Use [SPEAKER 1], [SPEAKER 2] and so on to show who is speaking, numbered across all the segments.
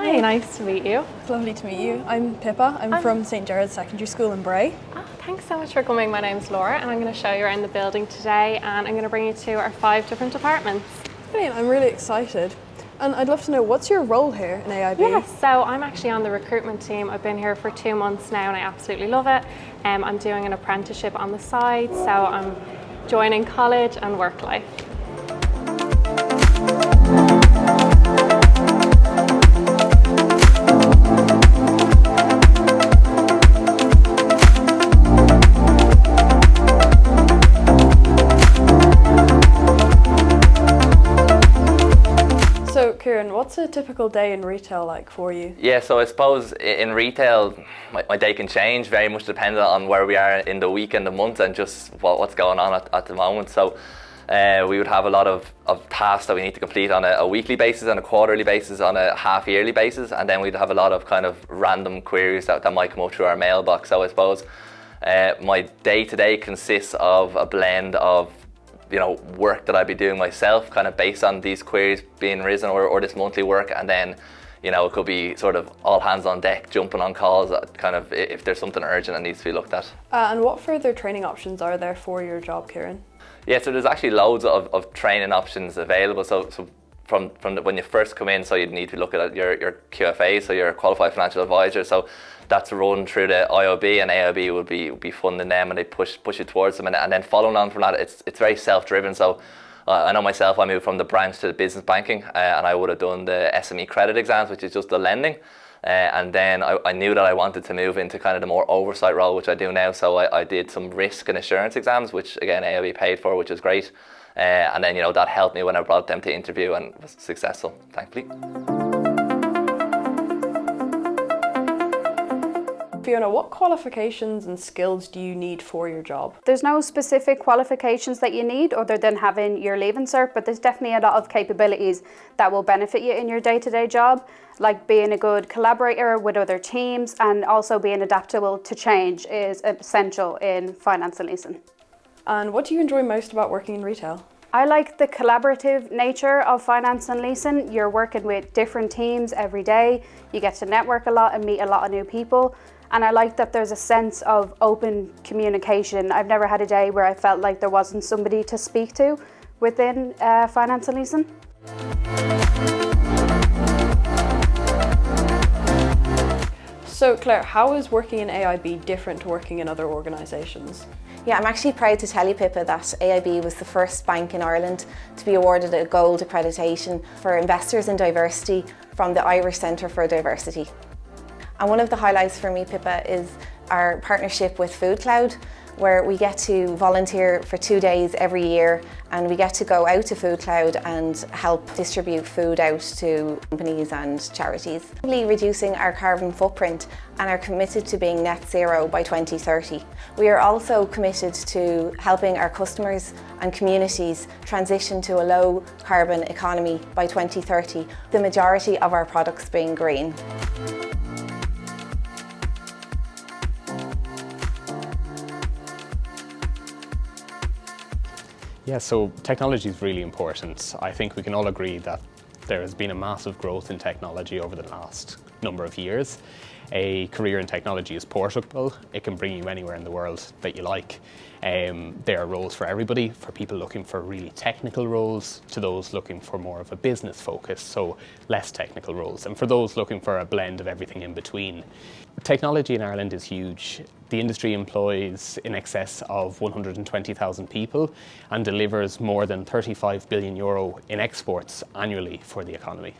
[SPEAKER 1] Hi, nice to meet you.
[SPEAKER 2] It's lovely to meet you. I'm Pippa. I'm from St Gerard's Secondary School in Bray.
[SPEAKER 1] Oh, thanks so much for coming. My name's Laura and I'm going to show you around the building today, and I'm going to bring you to our 5 different departments.
[SPEAKER 2] Brilliant, I'm really excited. And I'd love to know, what's your role here in AIB?
[SPEAKER 1] Yes, so I'm actually on the recruitment team. I've been here for 2 months now and I absolutely love it. I'm doing an apprenticeship on the side, so I'm joining college and work life.
[SPEAKER 2] So Kieran, what's a typical day in retail like for you?
[SPEAKER 3] Yeah, so I suppose in retail, my day can change, very much dependent on where we are in the week and the month and just what's going on at the moment. So we would have a lot of tasks that we need to complete on a weekly basis, on a quarterly basis, on a half-yearly basis, and then we'd have a lot of kind of random queries that might come up through our mailbox. So I suppose my day-to-day consists of a blend of work that I'd be doing myself, kind of based on these queries being risen or this monthly work, and then it could be sort of all hands on deck, jumping on calls, kind of if there's something urgent that needs to be looked at.
[SPEAKER 2] And what further training options are there for your job, Kieran?
[SPEAKER 3] Yeah, so there's actually loads of training options available. So from when you first come in, so you'd need to look at your QFA, so your Qualified Financial Advisor. So that's run through the IOB, and AIB will be funding them, and they push you towards them. And then following on from that, it's very self-driven. So I know myself, I moved from the branch to the business banking, and I would have done the SME credit exams, which is just the lending. And then I knew that I wanted to move into kind of the more oversight role, which I do now. So I did some risk and assurance exams, which again AIB paid for, which is great. And then that helped me when I brought them to interview and was successful, thankfully.
[SPEAKER 2] Fiona, what qualifications and skills do you need for your job?
[SPEAKER 4] There's no specific qualifications that you need other than having your Leaving Cert, but there's definitely a lot of capabilities that will benefit you in your day-to-day job, like being a good collaborator with other teams and also being adaptable to change is essential in finance and leasing.
[SPEAKER 2] And what do you enjoy most about working in retail?
[SPEAKER 4] I like the collaborative nature of finance and leasing. You're working with different teams every day. You get to network a lot and meet a lot of new people. And I like that there's a sense of open communication. I've never had a day where I felt like there wasn't somebody to speak to within finance and leasing.
[SPEAKER 2] So Claire, how is working in AIB different to working in other organisations?
[SPEAKER 5] Yeah, I'm actually proud to tell you, Pippa, that AIB was the first bank in Ireland to be awarded a gold accreditation for investors in diversity from the Irish Centre for Diversity. And one of the highlights for me, Pippa, is our partnership with Food Cloud, where we get to volunteer for 2 days every year, and we get to go out to Food Cloud and help distribute food out to companies and charities. Really reducing our carbon footprint and are committed to being net zero by 2030. We are also committed to helping our customers and communities transition to a low carbon economy by 2030, the majority of our products being green.
[SPEAKER 6] Yeah, so technology is really important. I think we can all agree that there has been a massive growth in technology over the last number of years. A career in technology is portable. It can bring you anywhere in the world that you like. There are roles for everybody, for people looking for really technical roles, to those looking for more of a business focus, so less technical roles, and for those looking for a blend of everything in between. Technology in Ireland is huge. The industry employs in excess of 120,000 people and delivers more than €35 billion in exports annually for the economy.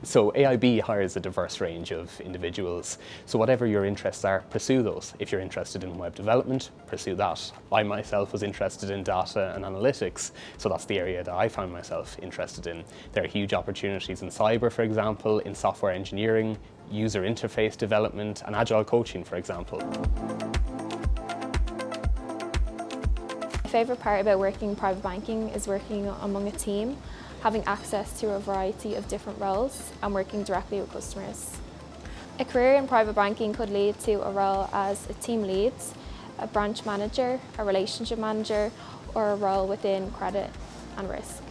[SPEAKER 6] So AIB hires a diverse range of individuals. So whatever your interests are, pursue those. If you're interested in web development, pursue that. I myself was interested in data and analytics, so that's the area that I found myself interested in. There are huge opportunities in cyber, for example, in software engineering, user interface development, and agile coaching, for example.
[SPEAKER 7] My favourite part about working in private banking is working among a team, having access to a variety of different roles and working directly with customers. A career in private banking could lead to a role as a team lead, a branch manager, a relationship manager, or a role within credit and risk.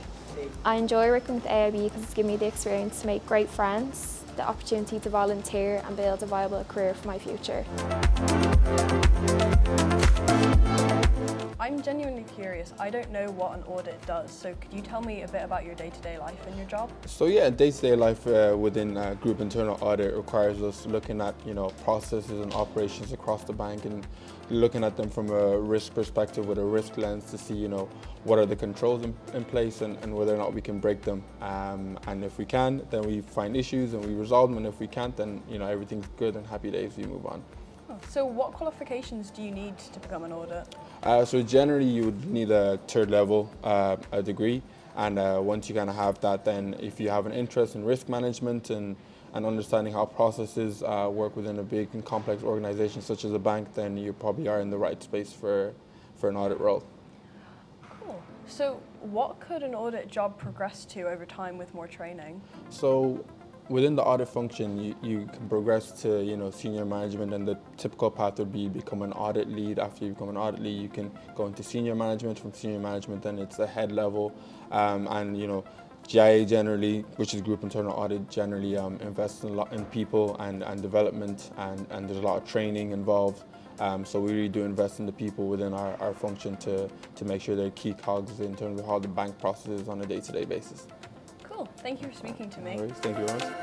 [SPEAKER 7] I enjoy working with AIB because it's given me the experience to make great friends, the opportunity to volunteer and build a viable career for my future.
[SPEAKER 2] I'm genuinely curious. I don't know what an audit does, so could you tell me a bit about your day-to-day life and your job?
[SPEAKER 8] So yeah, day-to-day life within group internal audit requires us looking at processes and operations across the bank and looking at them from a risk perspective with a risk lens to see what are the controls in place and whether or not we can break them. And if we can, then we find issues and we resolve them. And if we can't, then everything's good and happy days. We move on.
[SPEAKER 2] So what qualifications do you need to become an audit?
[SPEAKER 8] So generally you would need a third level a degree, and once you kind of have that, then if you have an interest in risk management and understanding how processes work within a big and complex organization such as a bank, then you probably are in the right space for an audit role.
[SPEAKER 2] Cool. So what could an audit job progress to over time with more training?
[SPEAKER 8] So within the audit function, you can progress to senior management, and the typical path would be become an audit lead. After you become an audit lead, you can go into senior management. From senior management, then it's the head level, and GIA generally, which is Group Internal Audit, generally invests a lot in people and development, and there's a lot of training involved. So we really do invest in the people within our function to make sure they're key cogs in terms of how the bank processes on a day-to-day basis.
[SPEAKER 2] Cool. Thank you for speaking to me.
[SPEAKER 8] No worries. Thank you very much.